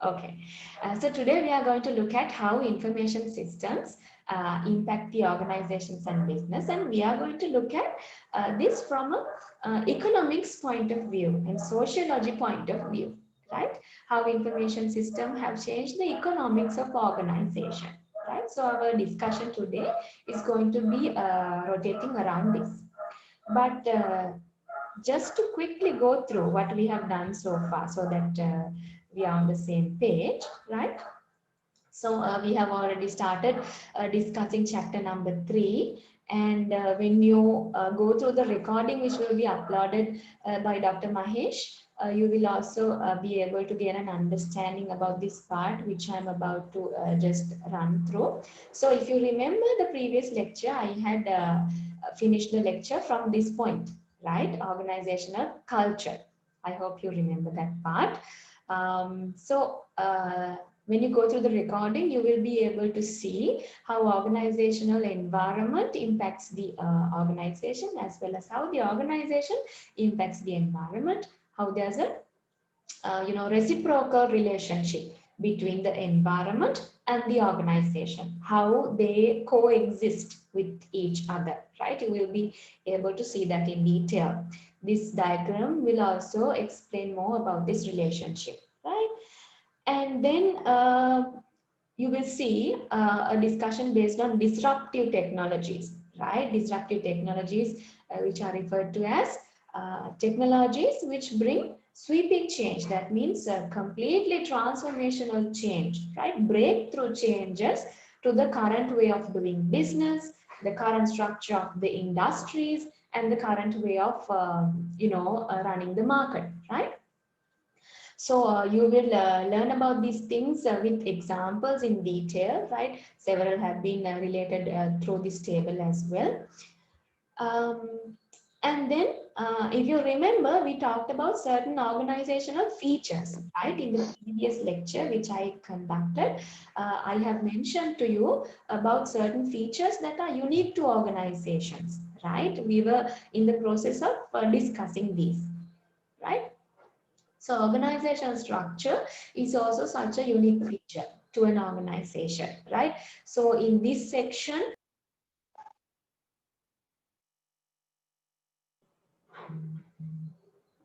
Okay, so today we are going to look at how information systems impact the organizations and business, and we are going to look at this from a economics point of view and sociology point of view, right? How information systems have changed the economics of organization, right? So our discussion today is going to be rotating around this, but just to quickly go through what we have done so far so that we are on the same page, right? So we have already started discussing chapter number 3. And when you go through the recording, which will be uploaded by Dr. Mahesh, you will also be able to get an understanding about this part, which I'm about to just run through. So if you remember the previous lecture, I had finished the lecture from this point, right? Organizational culture. I hope you remember that part. When you go through the recording, you will be able to see how organizational environment impacts the organization, as well as how the organization impacts the environment, how there's a reciprocal relationship between the environment and the organization, how they coexist with each other, right? You will be able to see that in detail. This diagram will also explain more about this relationship, right? And then you will see a discussion based on disruptive technologies, right? Disruptive technologies, which are referred to as technologies which bring sweeping change. That means completely transformational change, right? Breakthrough changes to the current way of doing business, the current structure of the industries, and the current way of, running the market, right? So you will learn about these things with examples in detail, right? Several have been related through this table as well. Um, and then, if you remember, we talked about certain organizational features, right? In the previous lecture, which I conducted, I have mentioned to you about certain features that are unique to organizations, right? We were in the process of discussing these, right? So organizational structure is also such a unique feature to an organization, right? So in this section,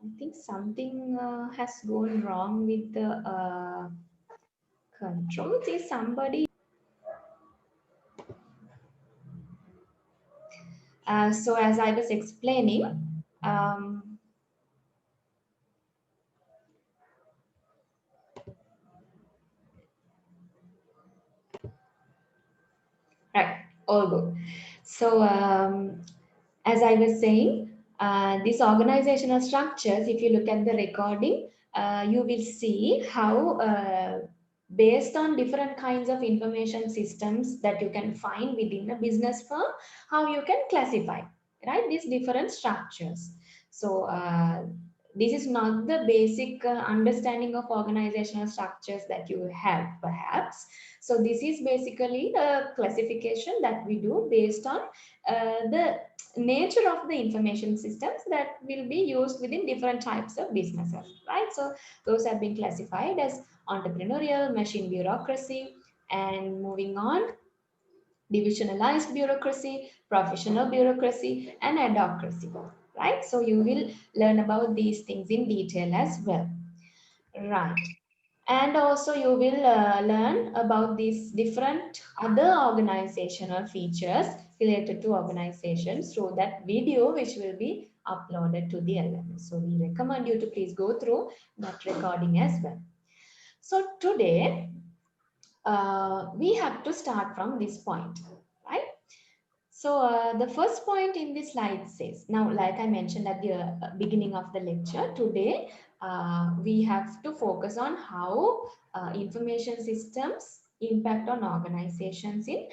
I think something has gone wrong with the controls. Is somebody? So as I was explaining, um, right, all good. So as I was saying, these organizational structures, if you look at the recording, you will see how based on different kinds of information systems that you can find within a business firm, how you can classify, right, these different structures. So this is not the basic understanding of organizational structures that you have perhaps. So this is basically a classification that we do based on the nature of the information systems that will be used within different types of businesses, right? So those have been classified as entrepreneurial, machine bureaucracy, and moving on, divisionalized bureaucracy, professional bureaucracy, and adhocracy, right? So you will learn about these things in detail as well, right? And also you will learn about these different other organizational features related to organizations through that video which will be uploaded to the LMS. So we recommend you to please go through that recording as well. So today we have to start from this point, right? So the first point in this slide says, now like I mentioned at the beginning of the lecture, today we have to focus on how information systems impact on organizations in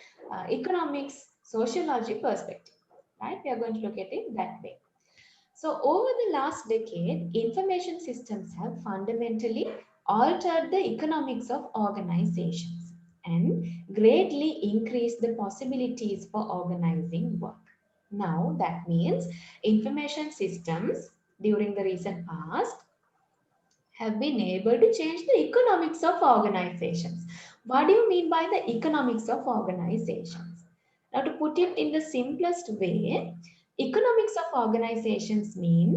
economics, sociology perspective, right? We are going to look at it that way. So over the last decade, information systems have fundamentally altered the economics of organizations and greatly increased the possibilities for organizing work. Now that means information systems during the recent past have been able to change the economics of organizations. What do you mean by the economics of organizations? Now, to put it in the simplest way, economics of organizations mean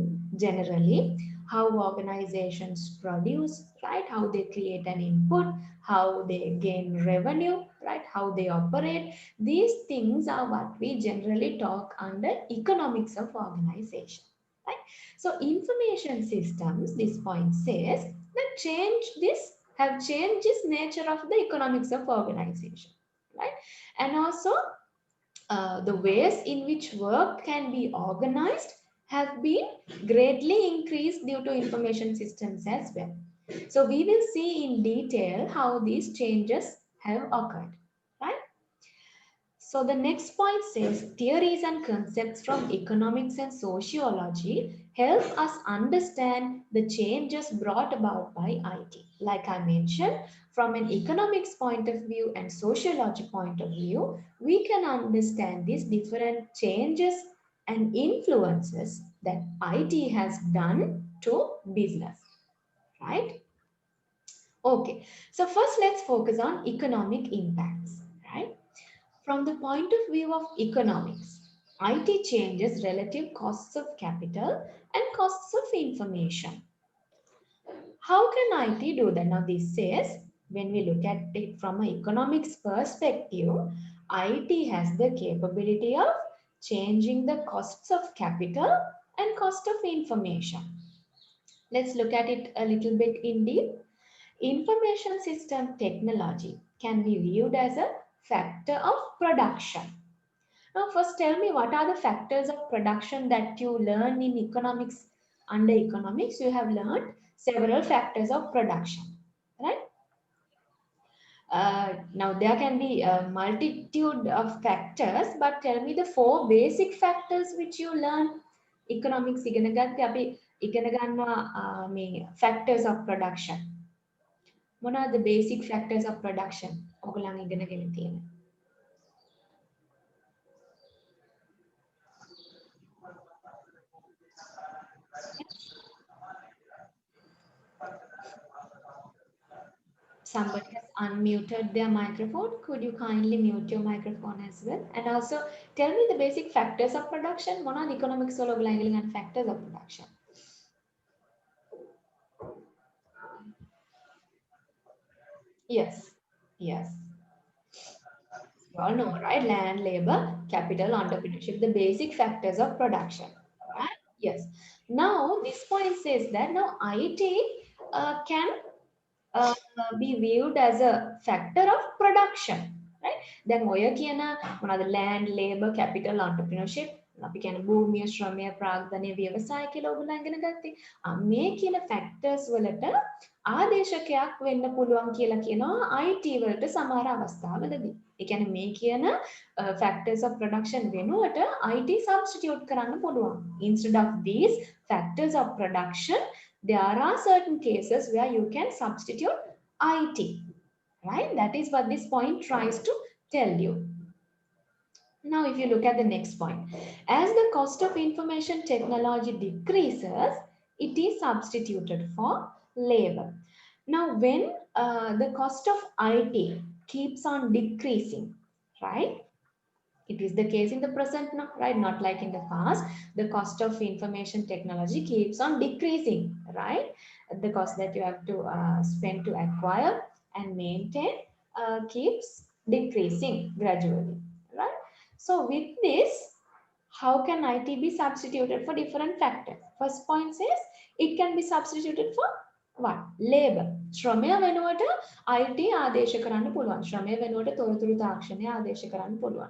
generally how organizations produce, right? How they create an input, how they gain revenue, right? How they operate. These things are what we generally talk under economics of organization, right? So information systems, this point says that have changed this nature of the economics of organization, right? And also the ways in which work can be organized have been greatly increased due to information systems as well. So we will see in detail how these changes have occurred, right? So the next point says theories and concepts from economics and sociology help us understand the changes brought about by IT. Like I mentioned, from an economics point of view and sociology point of view, we can understand these different changes and influences that IT has done to business, right? Okay, so first let's focus on economic impacts, right? From the point of view of economics, IT changes relative costs of capital and costs of information. How can IT do that? Now, this says when we look at it from an economics perspective, IT has the capability of changing the costs of capital and cost of information. Let's look at it a little bit in deep. Information system technology can be viewed as a factor of production. Now, first tell me what are the factors of production that you learn in economics. Under economics, you have learned several factors of production, right? Now, there can be a multitude of factors, but tell me the four basic factors which you learn. Economics ඉගෙන ගත්තේ අපි ඉගෙන ගන්නවා මේ factors of production. මොනවාද the basic factors of production? ඔයගොල්ලන් ඉගෙනගෙන තියෙන්නේ. Somebody has unmuted their microphone. Could you kindly mute your microphone as well? And also tell me the basic factors of production. What are the economic solo and factors of production? Yes. Yes. You all know, right? Land, labor, capital, entrepreneurship, the basic factors of production. Right? Yes. Now, this point says that now IT can be viewed as a factor of production, right? Then ඔය කියන මොනවාද land, labor, capital, entrepreneurship අපි කියන භූමිය, ශ්‍රමය, ප්‍රාග්ධනය, ව්‍යවසාය කියලා ඔයගොල්ලෝ ඉගෙන ගත්තේ. මේ කියන factors වලට ආදේශකයක් වෙන්න පුළුවන් කියලා කියනවා IT වලට සමහර අවස්ථාවලදී. ඒ කියන්නේ මේ කියන factors of production වෙනුවට IT substitute කරන්න පුළුවන්. Instead of these factors of production, there are certain cases where you can substitute IT, right? That is what this point tries to tell you. Now, if you look at the next point, as the cost of information technology decreases, it is substituted for labor. Now, when the cost of IT keeps on decreasing, right? It is the case in the present now, right? Not like in the past. The cost of information technology keeps on decreasing, right? The cost that you have to spend to acquire and maintain keeps decreasing gradually, right? So with this, how can IT be substituted for different factors? First point says it can be substituted for what? Labor. ශ්‍රමය වෙනුවට IT ආදේශ කරන්න පුළුවන්. ශ්‍රමය වෙනුවට තොරතුරු තාක්ෂණය ආදේශ කරන්න පුළුවන්.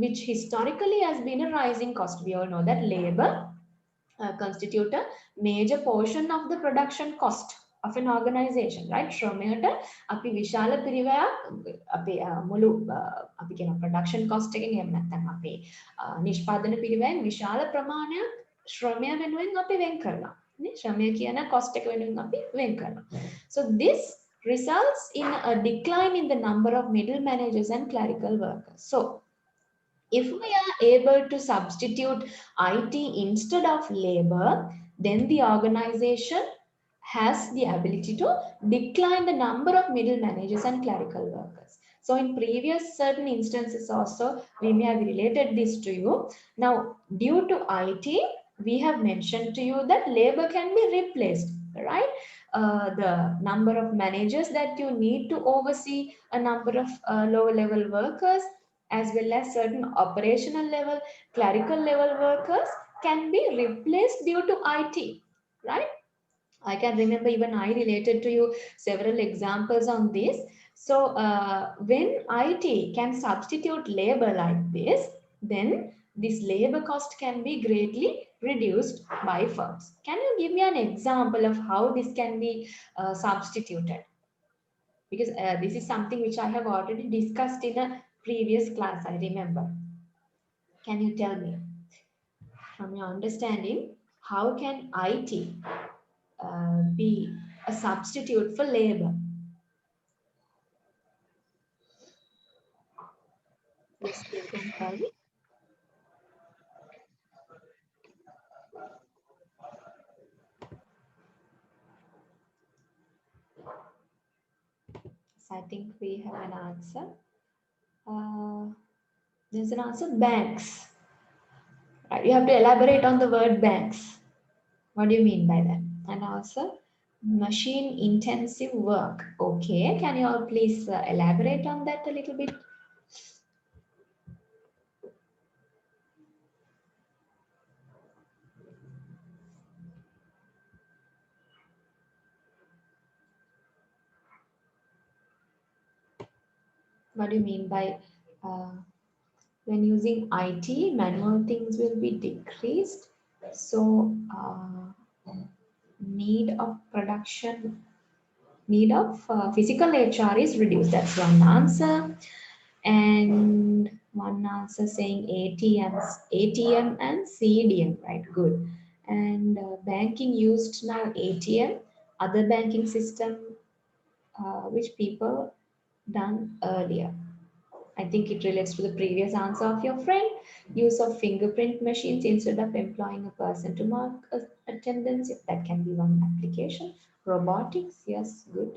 Which historically has been a rising cost. We all know that labor constitute a major portion of the production cost of an organization, right? ශ්‍රමයට අපි විශාල පිරිවැයක් අපේ මුළු අපි කියන production cost එකෙන් එහෙම නැත්නම් අපේ නිෂ්පාදන පිරිවැයෙන් විශාල ප්‍රමාණයක් ශ්‍රමය වෙනුවෙන් අපි වෙන් කරනවා. නේ ශ්‍රමය කියන cost එක වෙනුවෙන් අපි වෙන් කරනවා. So this results in a decline in the number of middle managers and clerical workers. So if we are able to substitute IT instead of labor, then the organization has the ability to decline the number of middle managers and clerical workers. So in previous certain instances also, we may have related this to you. Now, due to IT, we have mentioned to you that labor can be replaced, right? The number of managers that you need to oversee a number of lower level workers, as well as certain operational level, clerical level workers can be replaced due to IT, right? I can remember even I related to you several examples on this. So when IT can substitute labor like this, then this labor cost can be greatly reduced by firms. Can you give me an example of how this can be substituted? Because this is something which I have already discussed in a previous class, I remember. Can you tell me, from your understanding, how can IT be a substitute for labor? Yes, you can tell me. So I think we have an answer. Uh, there's an answer, banks. Right? You have to elaborate on the word banks. What do you mean by that? And also, machine intensive work. Okay, can you all please elaborate on that a little bit? What do you mean by uh, when using IT, manual things will be decreased? So, need of production, need of physical HR is reduced. That's one answer. And one answer saying ATM and CDM, right? Good. And banking used now ATM, other banking system which people done earlier. I think it relates to the previous answer of your friend. Use of fingerprint machines instead of employing a person to mark attendance. If that can be one application. Robotics, yes, good.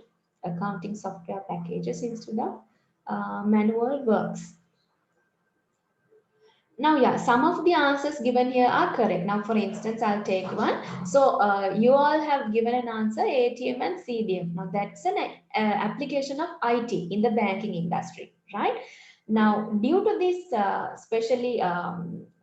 Accounting software packages instead of manual works. Now, yeah, some of the answers given here are correct. Now, for instance, I'll take one. So, you all have given an answer ATM and CDM. Now, that's an application of IT in the banking industry, right? Now, due to this, especially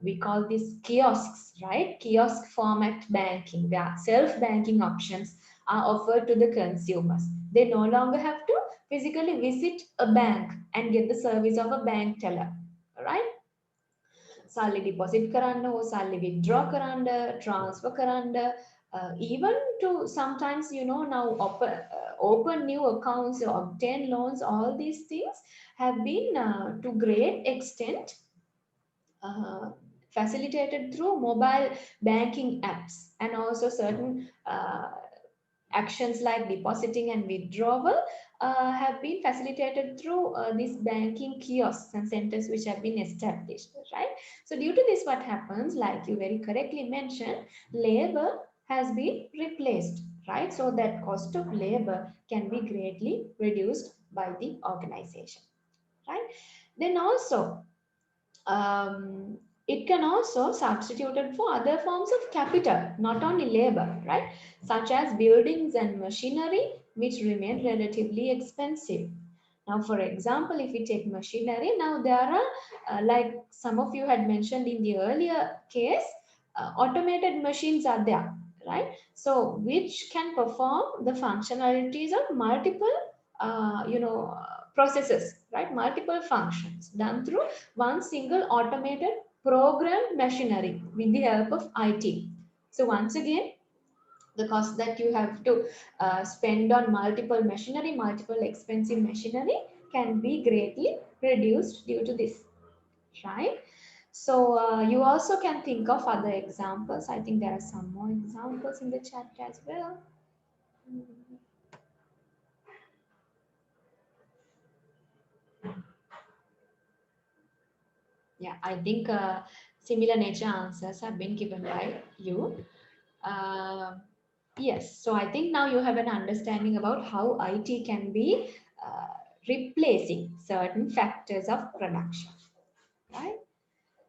we call these kiosks, right? Kiosk format banking, where self-banking options are offered to the consumers. They no longer have to physically visit a bank and get the service of a bank teller, right? salary deposit කරන්න හෝ salary withdraw කරන්න transfer කරන්න even to sometimes now open new accounts or obtain loans, all these things have been to great extent uh, facilitated through mobile banking apps, and also certain actions like depositing and withdrawal have been facilitated through these banking kiosks and centers which have been established, right? So due to this, what happens, like you very correctly mentioned, labor has been replaced, right? So that cost of labor can be greatly reduced by the organization, right? Then also it can also substituted for other forms of capital, not only labor, right? Such as buildings and machinery, which remain relatively expensive. Now, for example, if we take machinery, now there are, like some of you had mentioned in the earlier case, automated machines are there, right? So, which can perform the functionalities of multiple, processes, right? Multiple functions done through one single automated programmed machinery with the help of IT. So once again, the cost that you have to spend on multiple machinery, multiple expensive machinery can be greatly reduced due to this, right? So you also can think of other examples. I think there are some more examples in the chat as well. Yeah, I think similar nature answers have been given by you. Uh, Yes, so I think now you have an understanding about how IT can be replacing certain factors of production, right?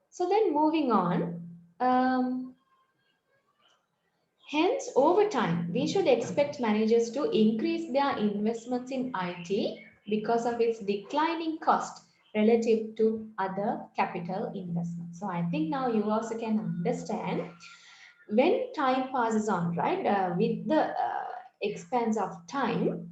So then moving on, hence over time, we should expect managers to increase their investments in IT because of its declining cost relative to other capital investments. So I think now you also can understand when time passes on, right, with the expense of time,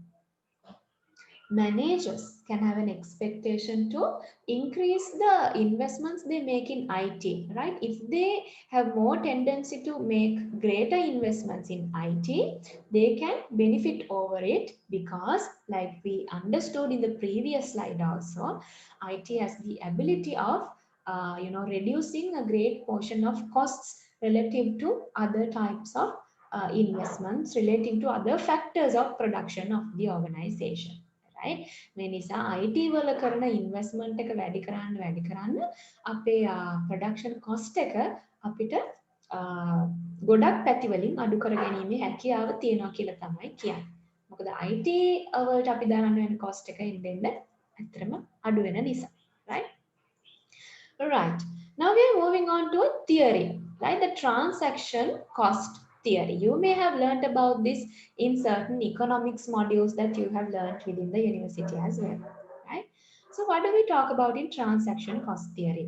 managers can have an expectation to increase the investments they make in IT, right? If they have more tendency to make greater investments in IT, they can benefit over it because, like we understood in the previous slide also, IT has the ability of reducing a great portion of costs relative to other types of investments relating to other factors of production of the organization, right? මේ නිසා IT වල කරන investment එක වැඩි කරන්න අපේ production cost එක අපිට ගොඩක් පැති වලින් අඩු කර ගැනීමේ හැකියාව තියෙනවා කියලා තමයි කියන්නේ. මොකද IT වලට අපි දාන්න වෙන කොස්ට් එක ඉන්න ඇත්තටම අඩු වෙන නිසා, right? Right. Now we are moving on to a theory, right? The transaction cost theory. You may have learned about this in certain economics modules that you have learned within the university as well, right? So what do we talk about in transaction cost theory?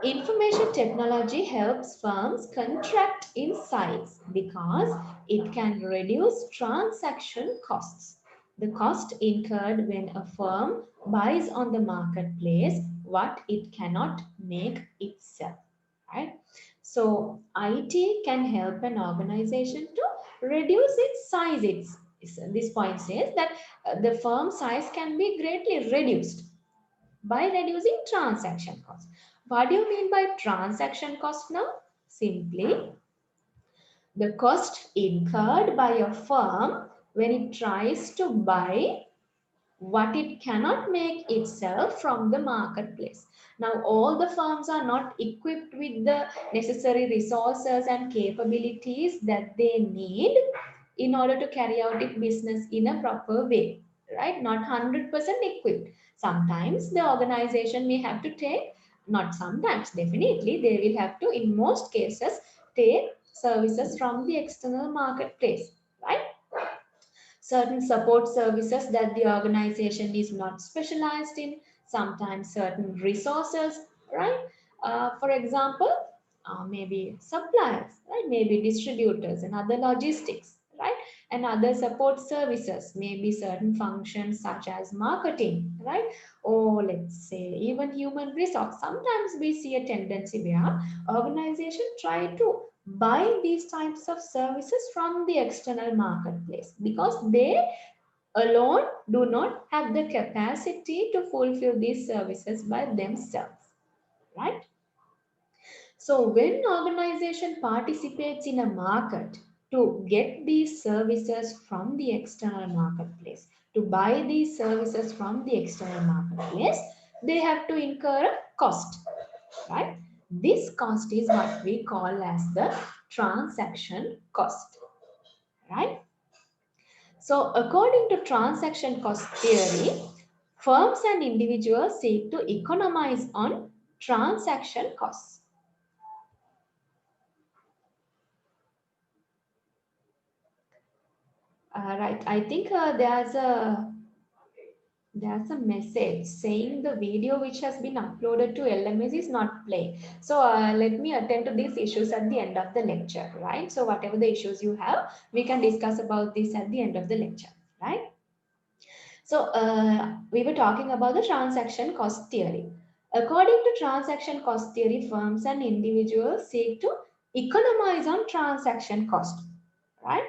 Information technology helps firms contract in size because it can reduce transaction costs. The cost incurred when a firm buys on the marketplace what it cannot make itself, right? So IT can help an organization to reduce its size. This point says that the firm size can be greatly reduced by reducing transaction costs. What do you mean by transaction cost now? Simply, the cost incurred by a firm when it tries to buy what it cannot make itself from the marketplace. Now, all the firms are not equipped with the necessary resources and capabilities that they need in order to carry out its business in a proper way, right? Not 100% equipped. Sometimes the organization may have to take, not sometimes, definitely, they will have to, in most cases, take services from the external marketplace, right? Certain support services that the organization is not specialized in, sometimes certain resources, right? For example, maybe suppliers, right? Maybe distributors and other logistics, right? And other support services, maybe certain functions such as marketing, right? Or let's say even human resource. Sometimes we see a tendency where organizations try to buy these types of services from the external marketplace because they alone do not have the capacity to fulfill these services by themselves, right? So when organization participates in a market to get these services from the external marketplace, to buy these services from the external marketplace, they have to incur a cost, right? This cost is what we call as the transaction cost, right? So according to transaction cost theory, firms and individuals seek to economize on transaction costs. Right, I think there's a message saying the video which has been uploaded to LMS is not playing. So let me attend to these issues at the end of the lecture, right? So whatever the issues you have, we can discuss about this at the end of the lecture, right? So we were talking about the transaction cost theory. According to transaction cost theory, firms and individuals seek to economize on transaction cost, right?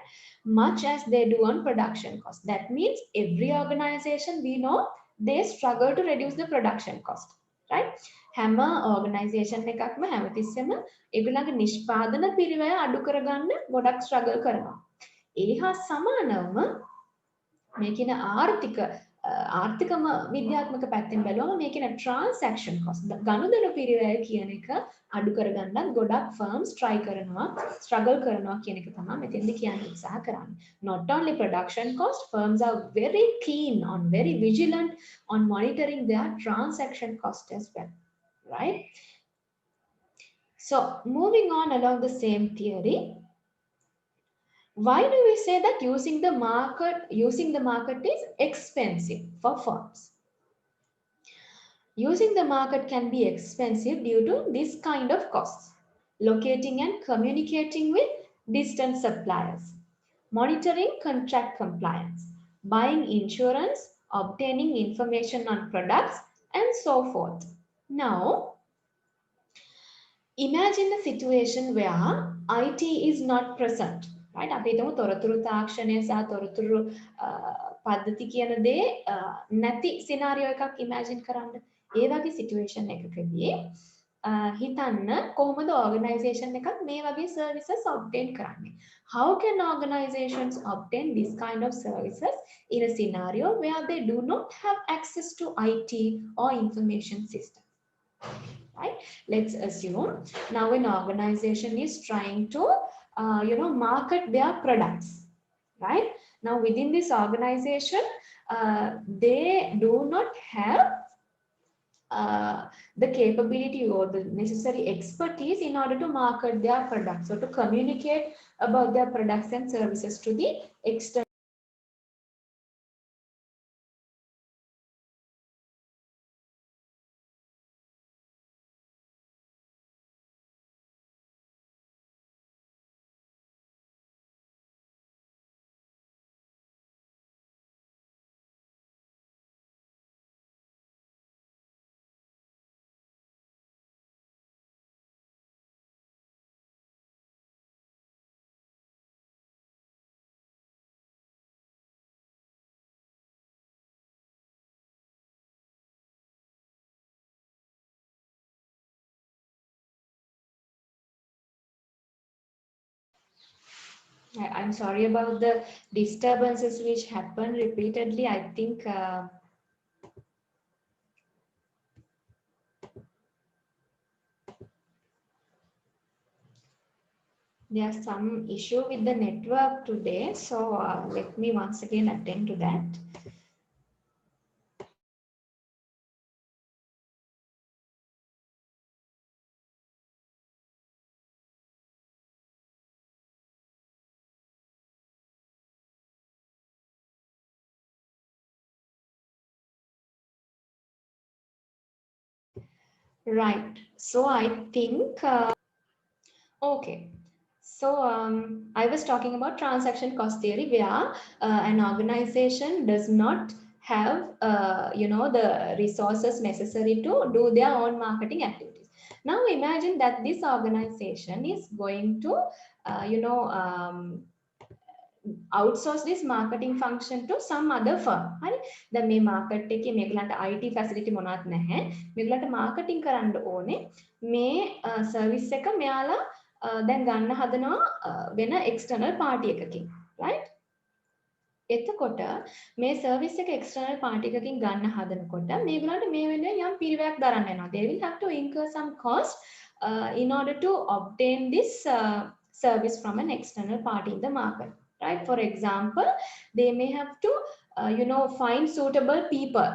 Much as they do on production cost. That means every organization we know, they struggle to reduce the production cost, right? හැම organization එකක්ම හැමතිස්සෙම ඒගොල්ලන්ගේ නිෂ්පාදන පිරිවැය අඩු කරගන්න ගොඩක් struggle කරනවා. ඒ හා සමානවම මේ කියන ආර්ථික ආර්ථිකම විද්‍යාත්මක පැත්තෙන් බැලුවම මේකේ transaction cost ගනුදෙනු පිරිවැය කියන එක අඩු කරගන්නත් ගොඩක් firms try කරනවා struggle කරනවා කියන එක තමයි මෙතෙන්දි කියන්න උත්සාහ කරන්නේ. Not only production cost, firms are very keen on, very vigilant on monitoring their transaction cost as well, right? So moving on along the same theory, why do we say that using the market is expensive for firms? Using the market can be expensive due to this kind of costs: locating and communicating with distant suppliers, monitoring contract compliance, buying insurance, obtaining information on products, and so forth. Now, imagine a situation where IT is not present. Right? අපි හිතමු තොරතුරු තාක්ෂණය සහ තොරතුරු පද්ධති කියන දේ නැති සිනාරියෝ එකක් ඉමැජින් කරන්න. ඒ වගේ සිටුේෂන් එකකදී හිතන්න කොහොමද ඕගනයිසේෂන් එකක් මේ වගේ සර්විසස් ඔබ්ටේන් කරන්නේ? How can organizations obtain this kind of services in a scenario where they do not have access to IT or information system? Right? Let's assume now an organization is trying to market their products, right? Now within this organization, they do not have the capability or the necessary expertise in order to market their products or to communicate about their products and services to the external. I'm sorry about the disturbances which happen repeatedly. I think there's some issue with the network today. So let me once again attend to that. Right. So I think, okay. So I was talking about transaction cost theory where an organization does not have, the resources necessary to do their own marketing activities. Now imagine that this organization is going to, outsource this marketing function to some other firm. හරි. දැන් මේ market එකේ මේගලන්ට IT facility මොනවත් නැහැ. මේගලන්ට marketing කරන්න ඕනේ. මේ service එක මෙයාලා දැන් ගන්න හදනවා වෙන external party එකකින්. Right? එතකොට මේ service එක external party එකකින් ගන්න හදනකොට මේගලන්ට මේ වෙනුවෙන් යම් පිරිවැයක් දරන්න වෙනවා. They will have to incur some cost in order to obtain this service from an external party in the market. Right? For example, they may have to, find suitable people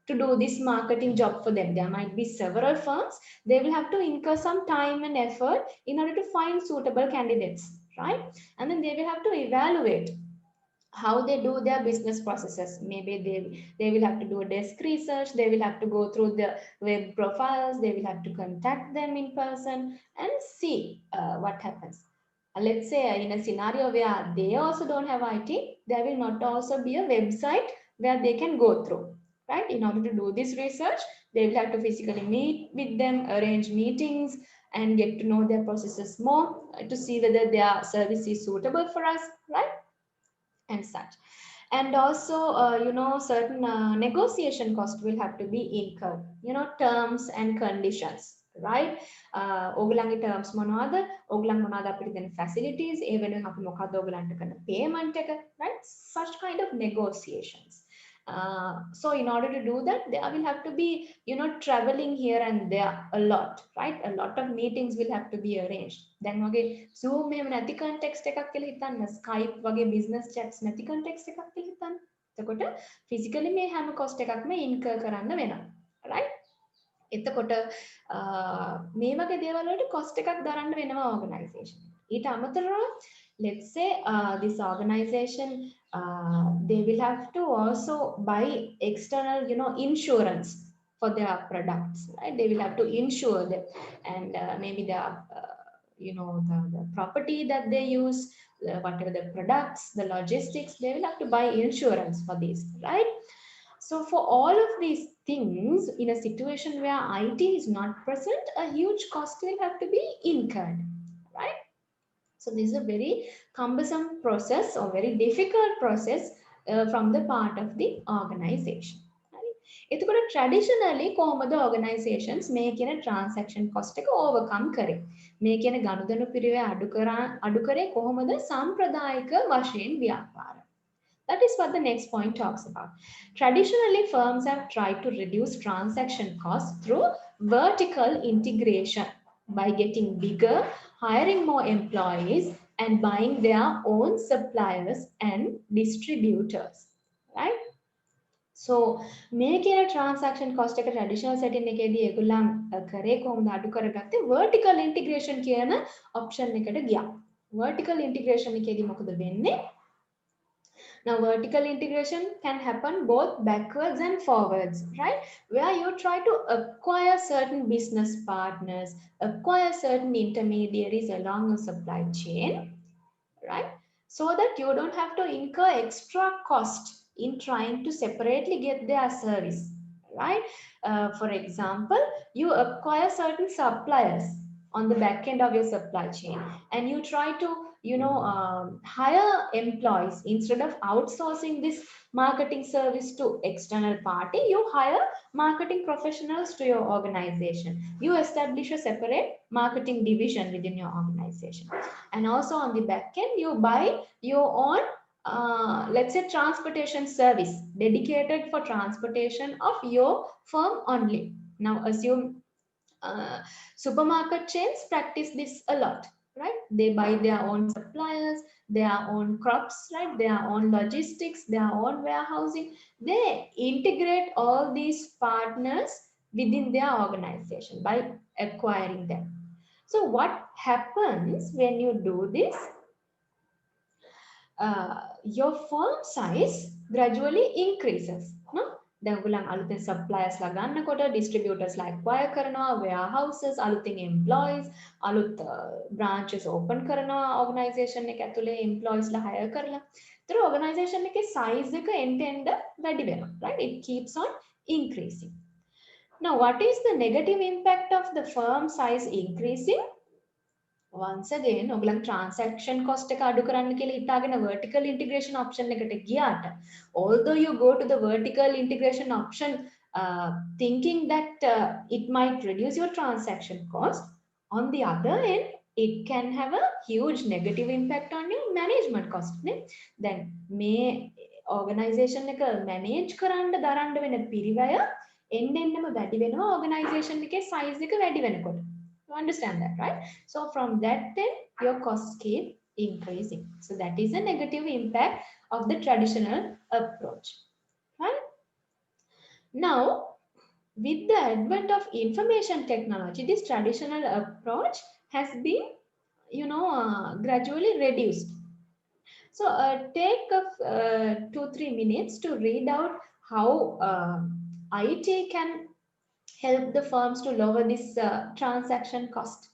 to do this marketing job for them. There might be several firms. They will have to incur some time and effort in order to find suitable candidates, right? And then they will have to evaluate how they do their business processes. Maybe they will have to do a desk research. They will have to go through the web profiles. They will have to contact them in person and see what happens. Let's say in a scenario where they also don't have IT, there will not also be a website where they can go through, right? In order to do this research, they will have to physically meet with them, arrange meetings, and get to know their processes more to see whether their service is suitable for us, right? And such. And also, certain negotiation cost will have to be incurred, terms and conditions. Right? ඕගලන්ගේ terms මොනවද? ඕගලන් මොනවද අපිට දෙන facilities? ඒ වෙනුවෙන් අපි මොකක්ද ඕගලන්ට කරන payment එක? Right? Such kind of negotiations. So in order to do that, there will have to be, traveling here and there a lot, right? A lot of meetings will have to be arranged. Then wage Zoom එහෙම නැති context එකක් කියලා හිතන්න, Skype වගේ business chats නැති context එකක් කියලා හිතන්න. එතකොට physically මේ හැම cost එකක්ම incur කරන්න වෙනවා, right? එතකොට මේ වගේ දේවල් වලට cost එකක් දරන්න වෙනවා organization. ඊට අමතරව let's say this organization they will have to also buy external insurance for their products, right? They will have to insure them, and maybe the property that they use, whatever the products, the logistics, they will have to buy insurance for this, right? So for all of these things, in a situation where IT is not present, a huge cost will have to be incurred, right? So this is a very cumbersome process or very difficult process from the part of the organization. එතකොට traditionally කොහොමද organizations මේ කියන transaction cost එක overcome කරේ? මේ කියන ගනුදෙනු පිරිවැය අඩු කරේ කොහොමද සම්ප්‍රදායික වශයෙන් ව්‍යාපාර? That is what the next point talks about. Traditionally, firms have tried to reduce transaction costs through vertical integration by getting bigger, hiring more employees, and buying their own suppliers and distributors, right? So මේ කියන transaction cost එක traditional setting එකේදී ඒගොල්ලන් කරේ කොහොමද අඩු කරගත්තේ? vertical integration කියන option එකට ගියා. vertical integration එකේදී මොකද වෙන්නේ? Now, vertical integration can happen both backwards and forwards, right? Where you try to acquire certain business partners, acquire certain intermediaries along the supply chain, right? So that you don't have to incur extra cost in trying to separately get their service, right? For example, you acquire certain suppliers on the back end of your supply chain, and you try to hire employees. Instead of outsourcing this marketing service to external party, you hire marketing professionals to your organization. You establish a separate marketing division within your organization, and also on the back end you buy your own let's say transportation service dedicated for transportation of your firm only. Now assume supermarket chains practice this a lot, right? They buy their own suppliers, their own crops, right? Their own logistics, their own warehousing. They integrate all these partners within their organization by acquiring them. So what happens when you do this? Your firm size gradually increases, no? දැන් ඔයගොල්ලන් අලුතෙන් suppliers ලා ගන්නකොට distributors ලා acquire කරනවා, warehouses අලුතෙන් employees අලුත් branches open කරනවා organization එක ඇතුලේ employees ලා hire කරලා. ඒතර organization එකේ size එක end to end වැඩි වෙනවා, right? It keeps on increasing. Now what is the negative impact of the firm size increasing? Once again, ඔයගලන් transaction cost එක අඩු කරන්න කියලා හිතාගෙන vertical integration option එකට ගියාට, although you go to the vertical integration option thinking that it might reduce your transaction cost, on the other end it can have a huge negative impact on your management cost නේ. දැන් මේ organization එක manage කරන්න දරන්න වෙන පිරිවැය එන්නෙන්නම වැඩි වෙනවා organization එකේ size එක වැඩි වෙනකොට. You understand that, right? So from that then your costs keep increasing. So that is a negative impact of the traditional approach, right? Now, with the advent of information technology, this traditional approach has been, gradually reduced. So take 2-3 minutes to read out how IT can help the firms to lower this transaction cost.